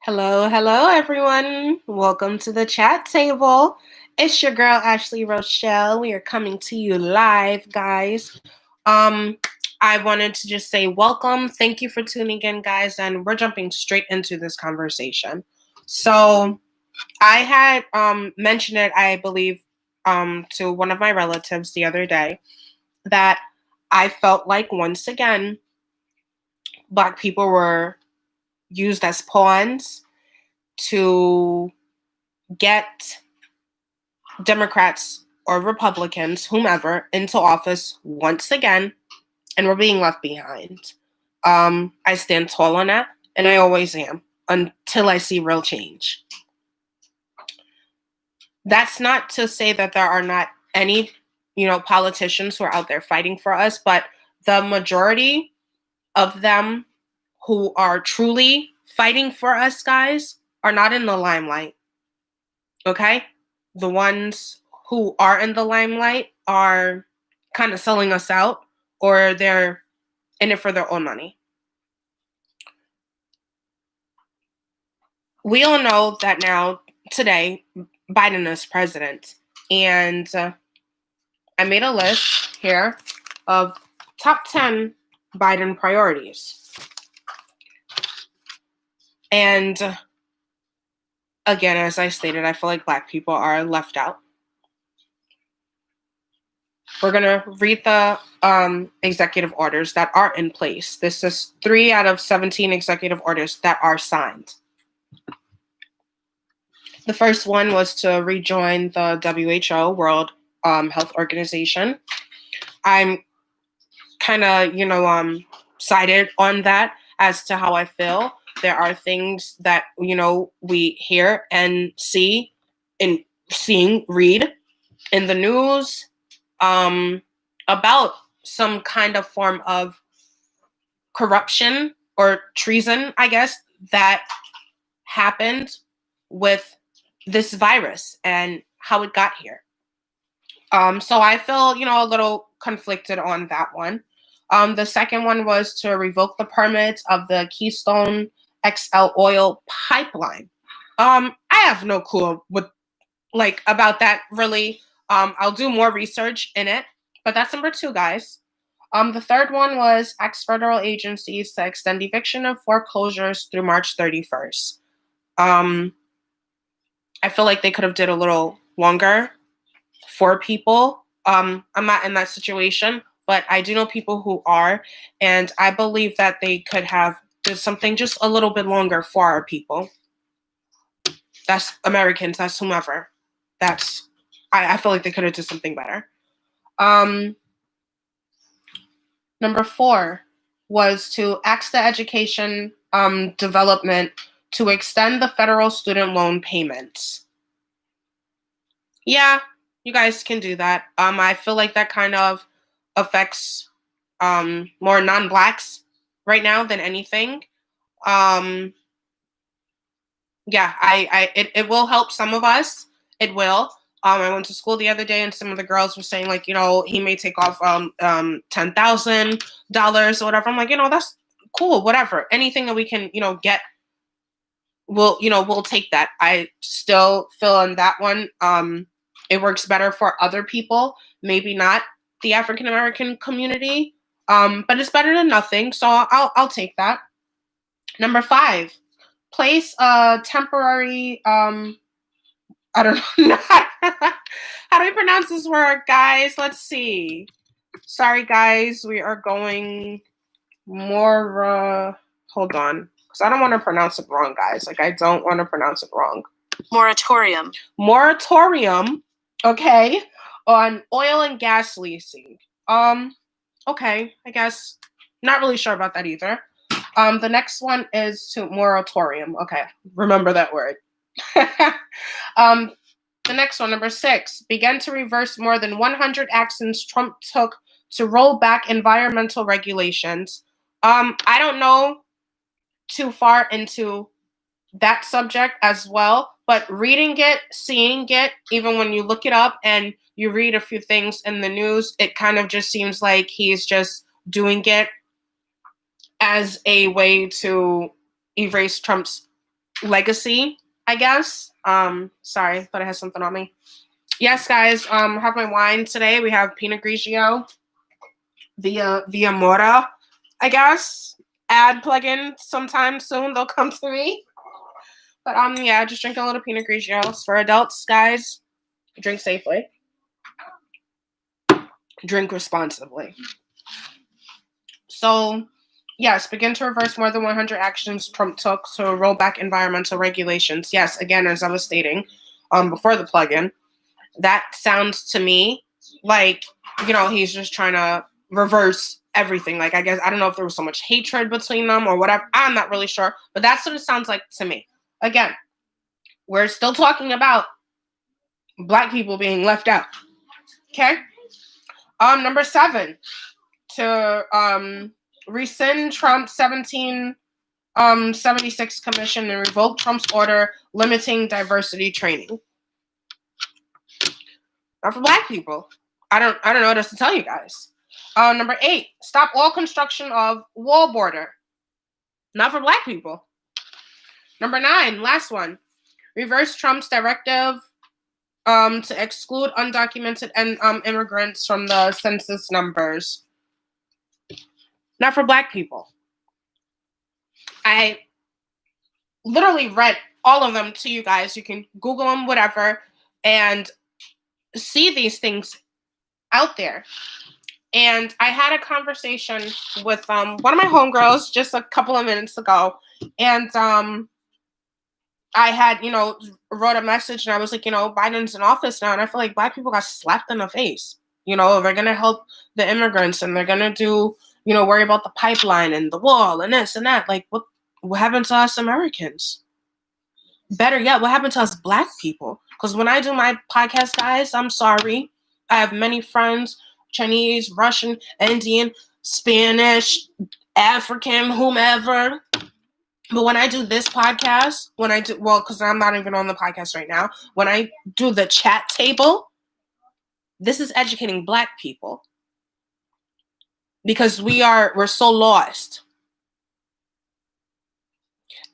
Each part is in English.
Hello, hello, everyone. Welcome to the chat table. It's your girl Ashley Rochelle. We are coming to you live, guys. Um, I wanted to just say welcome. Thank you for tuning in, guys, and we're jumping straight into this conversation. So I had mentioned it, I believe, to one of my relatives the other day that I felt like once again Black people were used as pawns to get Democrats or Republicans, whomever, into office once again, and we're being left behind. I stand tall on that, and I always am until I see real change. That's not to say that there are not any, politicians who are out there fighting for us, but the majority of them who are truly fighting for us, guys, are not in the limelight. Okay? The ones who are in the limelight are kind of selling us out, or they're in it for their own money. We all know that now, today, Biden is president. And I made a list here of top 10 Biden priorities. And again, as I stated, I feel like Black people are left out. We're going to read the executive orders that are in place. This is 3 out of 17 executive orders that are signed. The first one was to rejoin the WHO, World Health Organization. I'm kind of, sided on that as to how I feel. There are things that, we hear and see and read in the news about some kind of form of corruption or treason, I guess, that happened with this virus and how it got here. So I feel, a little conflicted on that one. The second one was to revoke the permits of the Keystone XL oil pipeline. I have no clue about that, really. I'll do more research in it, but that's number 2, guys. The third one was ask federal agencies to extend eviction and foreclosures through March 31st. I feel like they could have did a little longer for people. I'm not in that situation, but I do know people who are, and I believe that they could have did something just a little bit longer for our people. That's Americans, that's whomever. I feel like they could have did something better. Number 4 was to ask the education development to extend the federal student loan payments. Yeah, you guys can do that. I feel like that kind of affects more non-Blacks right now than anything. Yeah, it will help some of us. It will. I went to school the other day, and some of the girls were saying, like, he may take off $10,000 or whatever. I'm like, that's cool, whatever. Anything that we can, get, we'll take that. I still feel on that one. It works better for other people, maybe not the African American community, but it's better than nothing. So I'll take that. Number 5, place a temporary. I don't know. How do we pronounce this word, guys? Let's see. Sorry, guys. We are going more. Hold on, because I don't want to pronounce it wrong, guys. I don't want to pronounce it wrong. Moratorium. Okay, on oil and gas leasing. Okay, I guess. Not really sure about that either. The next one is to moratorium. Okay, remember that word. The next one, number 6, began to reverse more than 100 actions Trump took to roll back environmental regulations. I don't know too far into that subject as well, but reading it, seeing it, even when you look it up and you read a few things in the news, it kind of just seems like he's just doing it as a way to erase Trump's legacy, I guess. Sorry, thought I had something on me. Yes, guys. Have my wine today. We have Pinot Grigio via Mora, I guess. Ad plugin sometime soon. They'll come to me. But yeah, just drinking a little Pinot Grigio. It's for adults, guys. Drink safely. Drink responsibly. So, yes, begin to reverse more than 100 actions Trump took to roll back environmental regulations. Yes, again, as I was stating before the plugin, that sounds to me like, he's just trying to reverse everything. Like, I guess, I don't know if there was so much hatred between them or whatever. I'm not really sure. But that's what it sounds like to me. Again, we're still talking about Black people being left out. Okay? Number 7, to rescind Trump's 76 commission and revoke Trump's order limiting diversity training. Not for Black people. I don't know what else to tell you guys. Number 8, stop all construction of wall border. Not for Black people. Number 9, last one, reverse Trump's directive to exclude undocumented and immigrants from the census numbers. Not for Black people. I literally read all of them to you guys. You can Google them, whatever, and see these things out there. And I had a conversation with one of my homegirls just a couple of minutes ago, and I had, wrote a message, and I was like, Biden's in office now, and I feel like Black people got slapped in the face. They're going to help the immigrants, and they're going to do, worry about the pipeline and the wall and this and that. Like, what happened to us Americans? Better yet, what happened to us Black people? Because when I do my podcast, guys, I'm sorry. I have many friends, Chinese, Russian, Indian, Spanish, African, whomever. But when I do this podcast, because I'm not even on the podcast right now, when I do the chat table, this is educating Black people. Because we're so lost.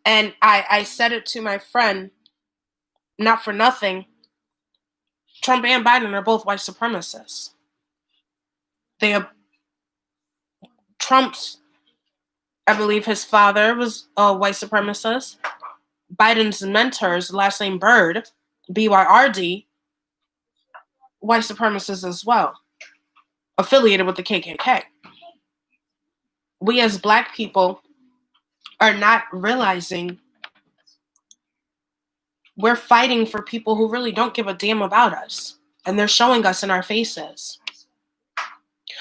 And I said it to my friend, not for nothing, Trump and Biden are both white supremacists. Trump's, I believe his father was a white supremacist. Biden's mentor's last name Byrd, B-Y-R-D, white supremacist as well, affiliated with the KKK. We as Black people are not realizing we're fighting for people who really don't give a damn about us, and they're showing us in our faces.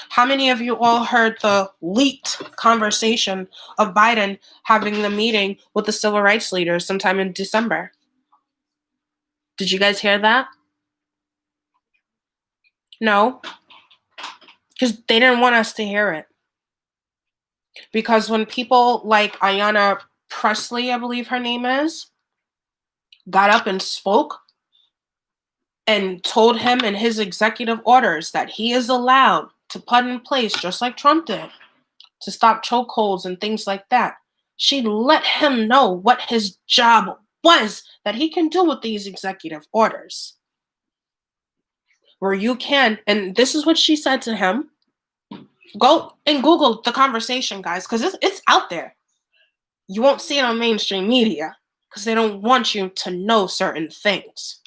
How many of you all heard the leaked conversation of Biden having the meeting with the civil rights leaders sometime in December? Did you guys hear that? No? Because they didn't want us to hear it. Because when people like Ayanna Pressley, I believe her name is, got up and spoke and told him in his executive orders that he is allowed to put in place, just like Trump did, to stop chokeholds and things like that. She let him know what his job was that he can do with these executive orders. Where you can, and this is what she said to him. Go and Google the conversation, guys, because it's out there. You won't see it on mainstream media because they don't want you to know certain things.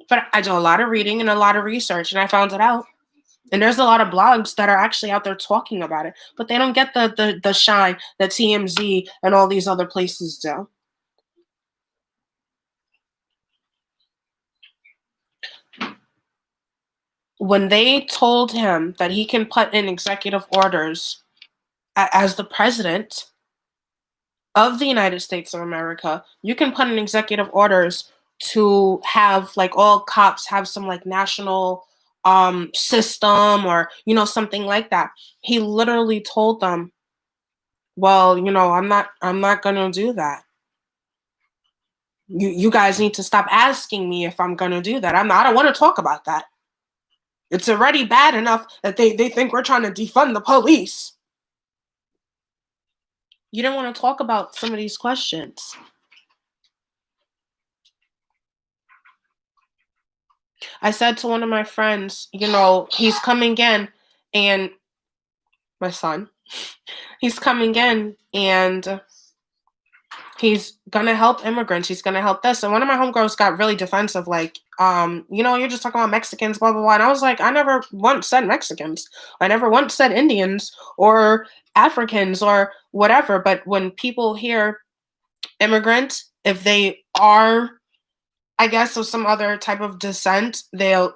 But I do a lot of reading and a lot of research, and I found it out. And there's a lot of blogs that are actually out there talking about it, but they don't get the shine that TMZ and all these other places do. When they told him that he can put in executive orders as the president of the United States of America, you can put in executive orders to have like all cops have some like national system or, something like that. He literally told them, well, I'm not going to do that. You guys need to stop asking me if I'm going to do that. I don't want to talk about that. It's already bad enough that they think we're trying to defund the police. You didn't want to talk about some of these questions. I said to one of my friends, he's coming in, and my son, he's coming in, and he's gonna help immigrants. He's gonna help this. And one of my homegirls got really defensive, like, you're just talking about Mexicans, blah blah blah. And I was like, I never once said Mexicans. I never once said Indians or Africans or whatever. But when people hear immigrant, if they are, I guess, of some other type of descent, they'll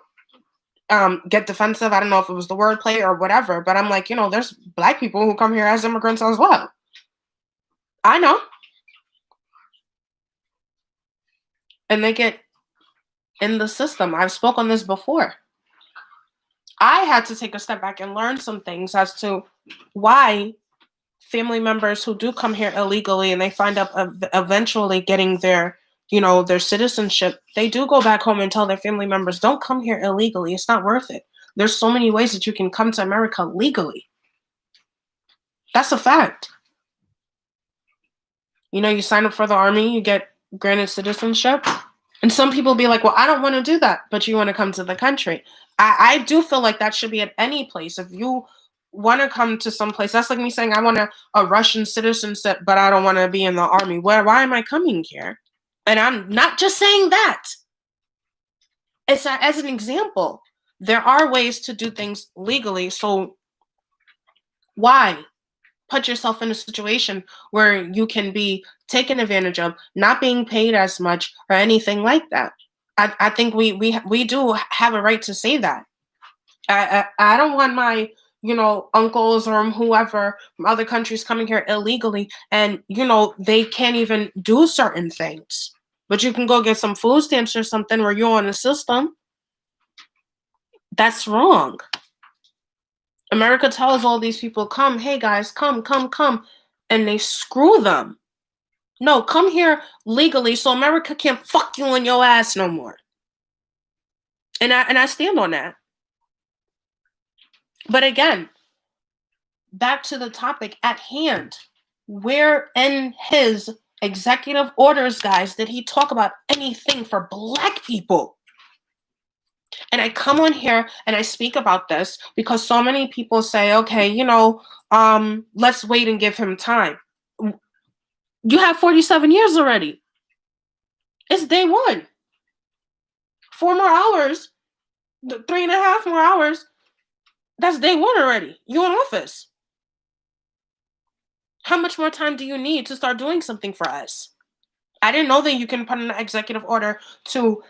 get defensive. I don't know if it was the wordplay or whatever, but I'm like, there's black people who come here as immigrants as well. I know. And they get in the system. I've spoken on this before. I had to take a step back and learn some things as to why family members who do come here illegally and they find up eventually getting their citizenship, they do go back home and tell their family members, don't come here illegally. It's not worth it. There's so many ways that you can come to America legally. That's a fact. You sign up for the army, you get granted citizenship. And some people be like, well, I don't want to do that, but you want to come to the country. I do feel like that should be at any place. If you want to come to some place, that's like me saying I want a Russian citizenship, but I don't want to be in the army. Why am I coming here? And I'm not just saying that. It's as an example. There are ways to do things legally. So why put yourself in a situation where you can be taken advantage of, not being paid as much or anything like that? I think we do have a right to say that. I don't want my uncles or whoever from other countries coming here illegally, and they can't even do certain things. But you can go get some food stamps or something where you're on the system. That's wrong. America tells all these people, come, hey guys, come, and they screw them. No, come here legally so America can't fuck you in your ass no more. And I stand on that. But again, back to the topic at hand. Where in his executive orders, guys, did he talk about anything for black people? And I come on here and I speak about this because so many people say, okay, let's wait and give him time. You have 47 years already. It's day one. 4 more hours, 3.5 more hours. That's day one already. You're in office. How much more time do you need to start doing something for us? I didn't know that you can put an executive order to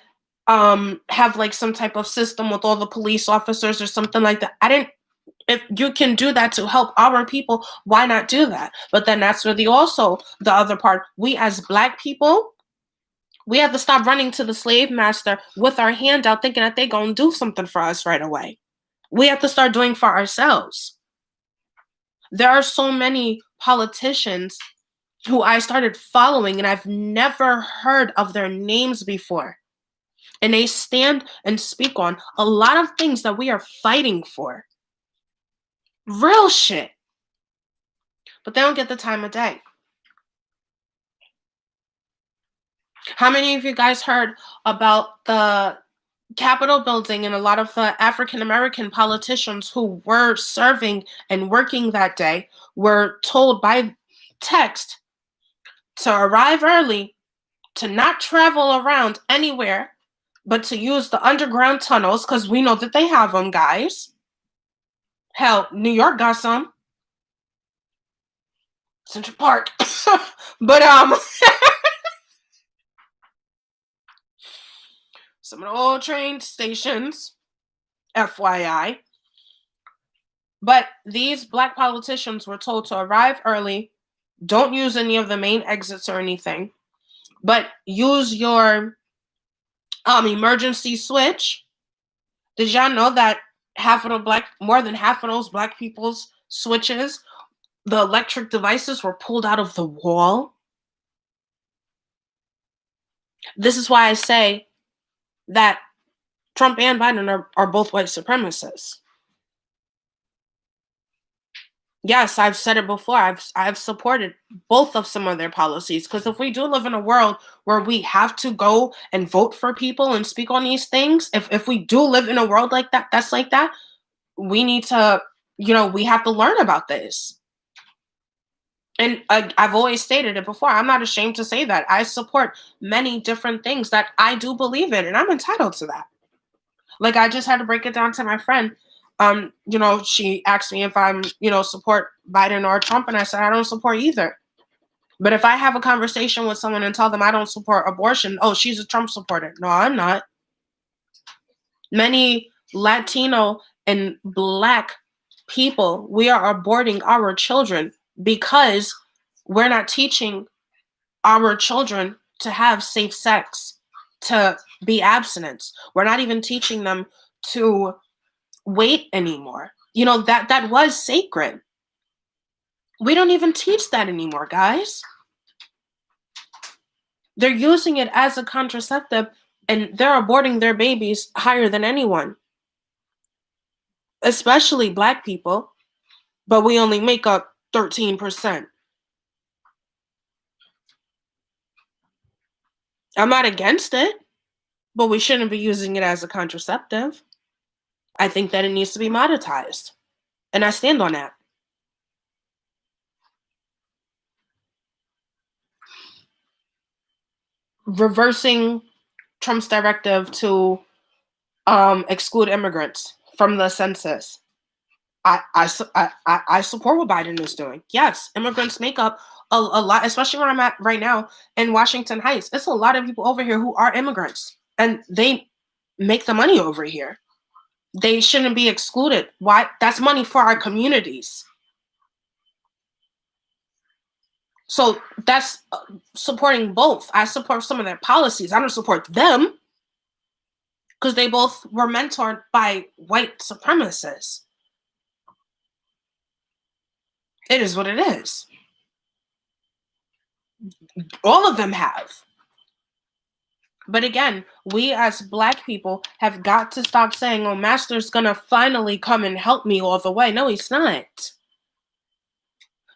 have like some type of system with all the police officers or something like that. If you can do that to help our people, why not do that? But then that's where the other part, we as black people, we have to stop running to the slave master with our hand out thinking that they're going to do something for us right away. We have to start doing for ourselves. There are so many politicians who I started following and I've never heard of their names before. And they stand and speak on a lot of things that we are fighting for. Real shit. But they don't get the time of day. How many of you guys heard about the Capitol building and a lot of the African American politicians who were serving and working that day were told by text to arrive early, to not travel around anywhere, but to use the underground tunnels because we know that they have them, guys. Hell, New York got some. Central Park. But some of the old train stations, FYI. But these black politicians were told to arrive early, don't use any of the main exits or anything, but use your emergency switch. Did y'all know that more than half of those black people's switches, the electric devices were pulled out of the wall? This is why I say that Trump and Biden are both white supremacists. Yes, I've said it before. I've supported both of some of their policies because if we do live in a world where we have to go and vote for people and speak on these things, if we do live in a world like that, that's like that, we need to, we have to learn about this. And I've always stated it before. I'm not ashamed to say that I support many different things that I do believe in, and I'm entitled to that. Like I just had to break it down to my friend. She asked me if I'm, support Biden or Trump, and I said I don't support either. But if I have a conversation with someone and tell them I don't support abortion, oh, she's a Trump supporter. No, I'm not. Many Latino and Black people, we are aborting our children because we're not teaching our children to have safe sex, to be abstinence. We're not even teaching them to wait anymore. That was sacred. We don't even teach that anymore, guys. They're using it as a contraceptive and they're aborting their babies higher than anyone, especially Black people, but we only make up 13%. I'm not against it, but we shouldn't be using it as a contraceptive. I think that it needs to be monetized, and I stand on that. Reversing Trump's directive to exclude immigrants from the census. I support what Biden is doing. Yes, immigrants make up a lot, especially where I'm at right now in Washington Heights. It's a lot of people over here who are immigrants, and they make the money over here. They shouldn't be excluded. Why? That's money for our communities. So that's supporting both. I support some of their policies. I don't support them because they both were mentored by white supremacists. It is what it is. All of them have. But again, we as Black people have got to stop saying, oh, Master's gonna finally come and help me all the way. No, he's not.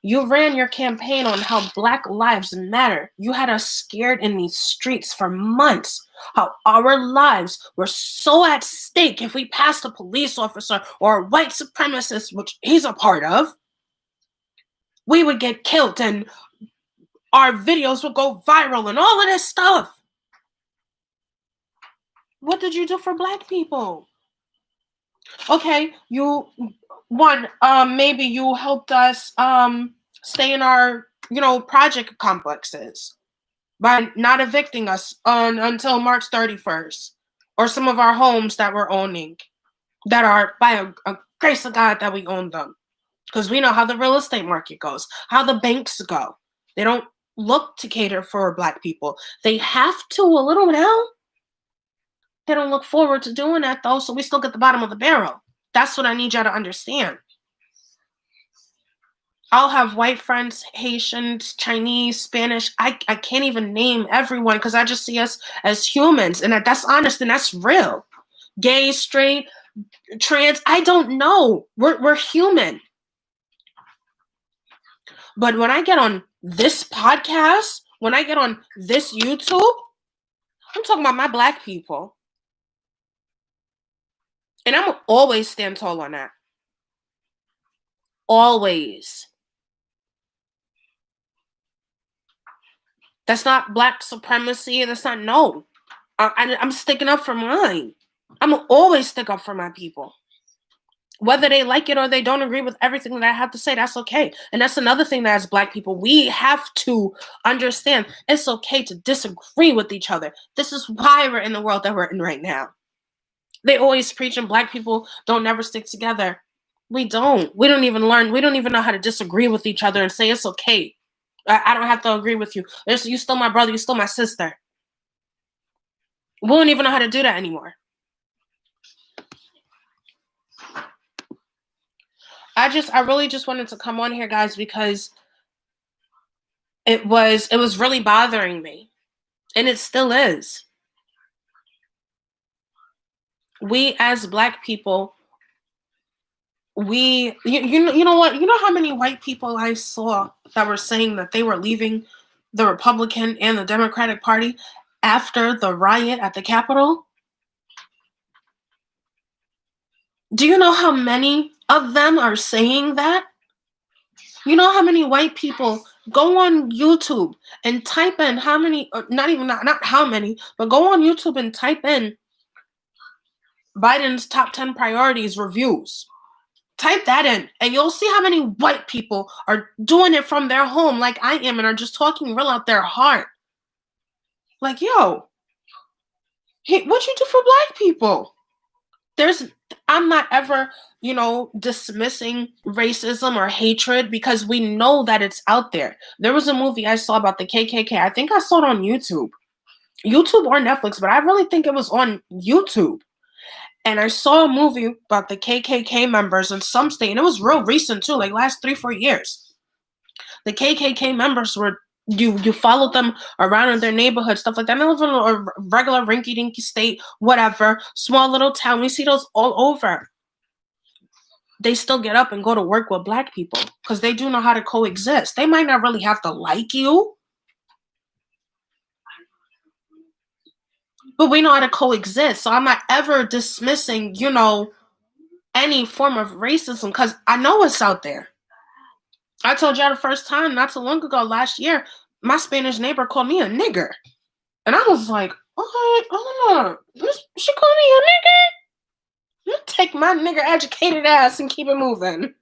You ran your campaign on how Black lives matter. You had us scared in these streets for months. How our lives were so at stake if we passed a police officer or a white supremacist, which he's a part of. We would get killed and our videos would go viral and all of this stuff. What did you do for Black people? Okay, maybe you helped us stay in our project complexes by not evicting us until March 31st, or some of our homes that we're owning that are by a grace of God that we own them, because we know how the real estate market goes, how the banks go. They don't look to cater for Black people. They have to a little now. They don't look forward to doing that though, so we still get the bottom of the barrel. That's what I need y'all to understand. I'll have white friends, Haitians, Chinese, Spanish. I can't even name everyone because I just see us as humans, and that's honest and that's real. Gay, straight, trans, I don't know. We're human. But when I get on this podcast, when I get on this YouTube, I'm talking about my Black people. And I'm gonna always stand tall on that. Always. That's not Black supremacy. That's not, no. I'm sticking up for mine. I'm gonna always stick up for my people. Whether they like it or they don't agree with everything that I have to say, that's okay. And that's another thing that as Black people, we have to understand it's okay to disagree with each other. This is why we're in the world that we're in right now. They always preach and Black people don't never stick together. We don't. We don't even learn. We don't even know how to disagree with each other and say it's okay. I don't have to agree with you. You still my brother. You still my sister. We don't even know how to do that anymore. I really just wanted to come on here, guys, because it was really bothering me. And it still is. We as Black people, you know what? You know how many white people I saw that were saying that they were leaving the Republican and the Democratic Party after the riot at the Capitol? Do you know how many of them are saying that? You know how many white people go on YouTube and type in how many, not how many, but go on YouTube and type in Biden's top 10 priorities reviews. Type that in and you'll see how many white people are doing it from their home like I am and are just talking real out their heart. Like, yo, hey, what you do for black people? I'm not ever, dismissing racism or hatred because we know that it's out there. There was a movie I saw about the KKK. I think I saw it on YouTube or Netflix, but I really think it was on YouTube. And I saw a movie about the KKK members in some state, and it was real recent too, like last 3-4 years. The KKK members were, you followed them around in their neighborhood, stuff like that. They live in a regular rinky-dinky state, whatever, small little town. We see those all over. They still get up and go to work with black people because they do know how to coexist. They might not really have to like you, but we know how to coexist. So I'm not ever dismissing, any form of racism because I know it's out there. I told y'all the first time, not so long ago, last year, my Spanish neighbor called me a nigger. And I was like, she called me a nigger? You take my nigger educated ass and keep it moving.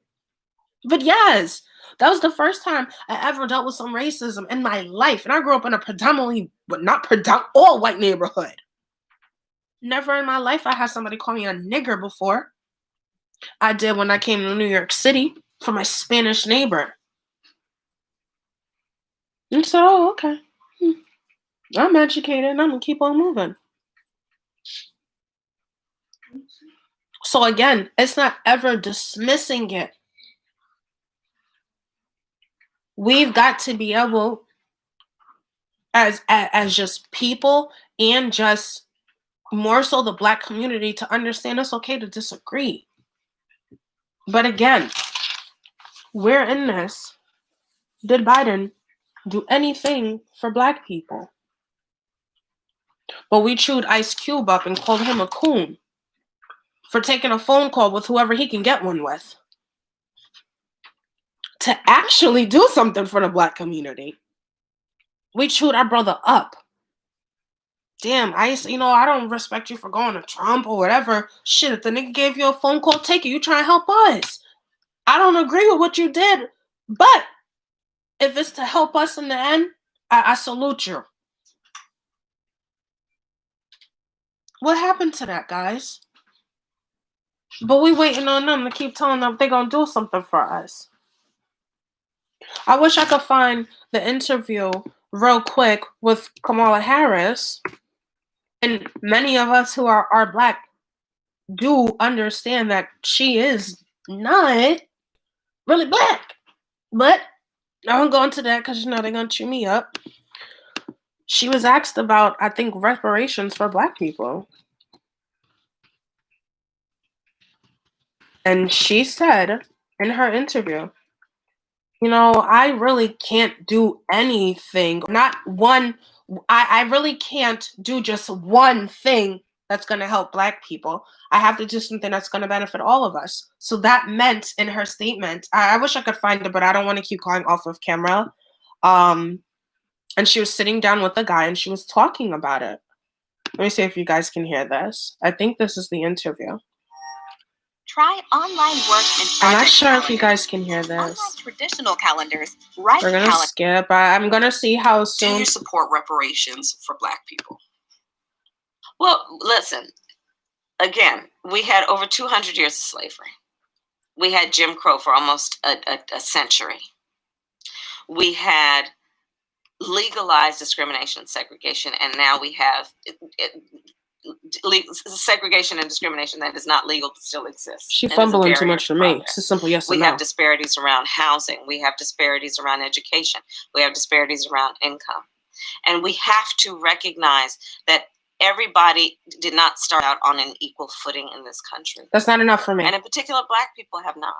But yes, that was the first time I ever dealt with some racism in my life. And I grew up in a predominantly, but not all white neighborhood. Never in my life I had somebody call me a nigger before. I did when I came to New York City for my Spanish neighbor. And so, oh, okay. I'm educated and I'm going to keep on moving. So again, it's not ever dismissing it. We've got to be able, as just people and just more so the black community, to understand it's okay to disagree. But again, we're in this. Did Biden do anything for black people? But we chewed Ice Cube up and called him a coon for taking a phone call with whoever he can get one with to actually do something for the black community. We chewed our brother up. Damn, Ice, I don't respect you for going to Trump or whatever. Shit, if the nigga gave you a phone call, take it. You try and help us. I don't agree with what you did, but if it's to help us in the end, I salute you. What happened to that, guys? But we waiting on them to keep telling them they're going to do something for us. I wish I could find the interview real quick with Kamala Harris. And many of us who are black do understand that she is not really black. But I won't go into that because they're going to chew me up. She was asked about, I think, reparations for black people. And she said in her interview, I really can't do anything. Not one. I really can't do just one thing that's going to help black people. I have to do something that's going to benefit all of us. So that meant in her statement, I wish I could find it, but I don't want to keep going off of camera. And she was sitting down with a guy and she was talking about it. Let me see if you guys can hear this. I think this is the interview. Try online work and I'm not sure if you guys can hear this. Unlike traditional calendars, right? We're going to skip. I'm going to see how soon. Do you support reparations for black people? Well, listen. Again, we had over 200 years of slavery. We had Jim Crow for almost a century. We had legalized discrimination and segregation, and now we have segregation and discrimination that is not legal but still exists. She's fumbling too much for me. It's a simple yes or no. We have disparities around housing. We have disparities around education. We have disparities around income. And we have to recognize that everybody did not start out on an equal footing in this country. That's not enough for me. And in particular, Black people have not.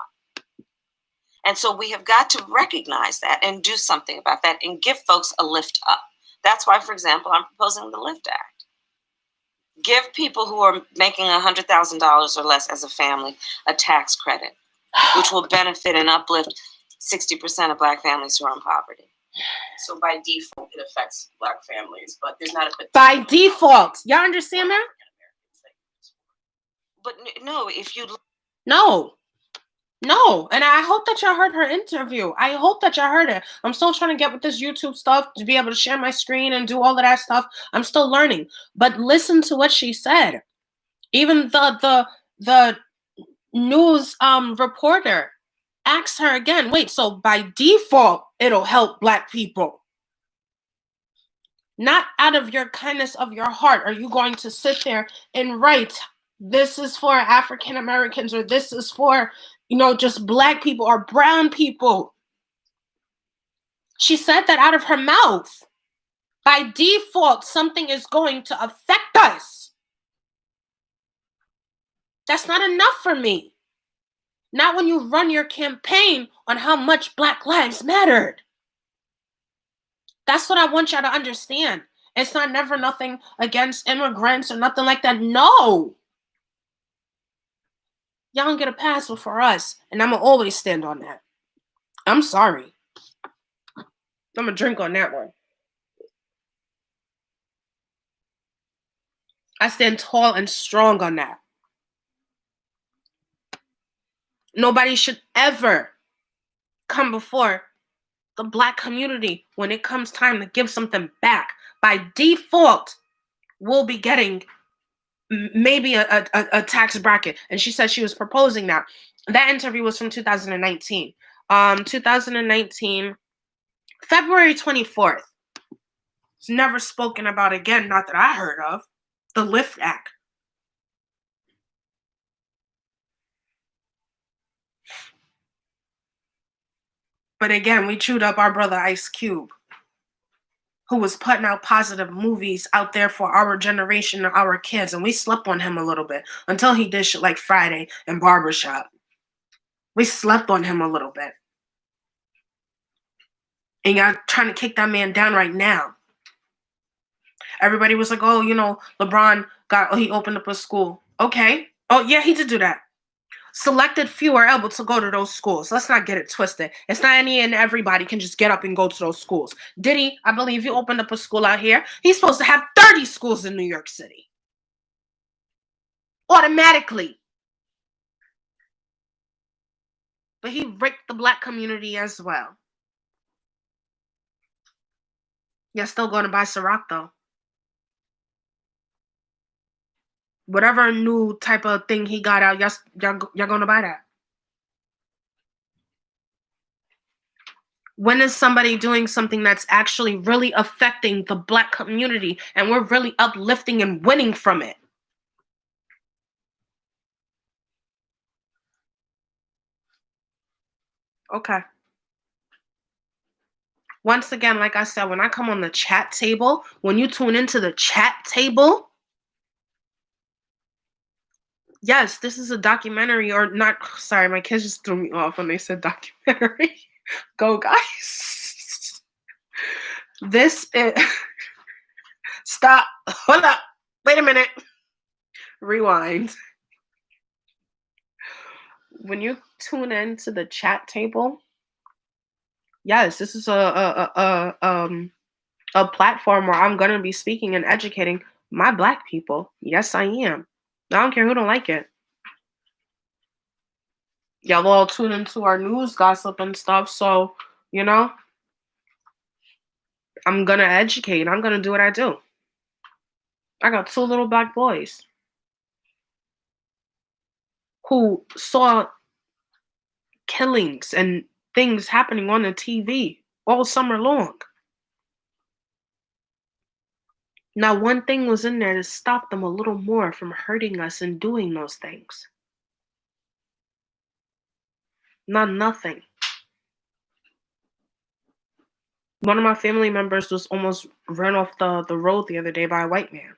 And so we have got to recognize that and do something about that and give folks a lift up. That's why, for example, I'm proposing the LIFT Act. Give people who are making $100,000 or less as a family a tax credit, which will benefit and uplift 60% of Black families who are in poverty. So by default, it affects Black families, but there's not a By default. Y'all understand that? But no, if you... No. And I hope that y'all heard her interview. I hope that y'all heard it. I'm still trying to get with this YouTube stuff to be able to share my screen and do all of that stuff. I'm still learning. But listen to what she said. Even the news reporter asked her again, wait, so by default, it'll help Black people. Not out of your kindness of your heart are you going to sit there and write, this is for African Americans, or this is for, just Black people or brown people. She said that out of her mouth. By default, something is going to affect us. That's not enough for me. Not when you run your campaign on how much Black lives mattered. That's what I want y'all to understand. It's not never nothing against immigrants or nothing like that. No. Y'all don't get a pass before us. And I'm going to always stand on that. I'm sorry. I'm going to drink on that one. I stand tall and strong on that. Nobody should ever come before the Black community when it comes time to give something back. By default, we'll be getting maybe a tax bracket. And she said she was proposing that. That interview was from 2019. 2019, February 24th. It's never spoken about again, not that I heard of. The LIFT Act. But again, we chewed up our brother Ice Cube, who was putting out positive movies out there for our generation and our kids. And we slept on him a little bit until he did shit like Friday and Barbershop. We slept on him a little bit. And y'all trying to kick that man down right now. Everybody was like, oh, LeBron he opened up a school. Okay. Oh, yeah, he did do that. Selected few are able to go to those schools. Let's not get it twisted. It's not any and everybody can just get up and go to those schools. Diddy, I believe he opened up a school out here. He's supposed to have 30 schools in New York City. Automatically. But he raped the Black community as well. You're still going to buy Ciroc, though. Whatever new type of thing he got out, y'all going to buy that. When is somebody doing something that's actually really affecting the Black community and we're really uplifting and winning from it? Okay. Once again, like I said, when I come on the chat table, when you tune into the chat table, yes, this is a documentary or not. Sorry, my kids just threw me off when they said documentary. Go, guys. This is... Stop. Hold up. Wait a minute. Rewind. When you tune into the chat table, yes, this is a platform where I'm going to be speaking and educating my Black people. Yes, I am. I don't care who don't like it. Y'all all tune into our news gossip and stuff, so, I'm going to educate. I'm going to do what I do. I got 2 little Black boys who saw killings and things happening on the TV all summer long. Now, one thing was in there to stop them a little more from hurting us and doing those things. Not nothing. One of my family members was almost run off the road the other day by a white man.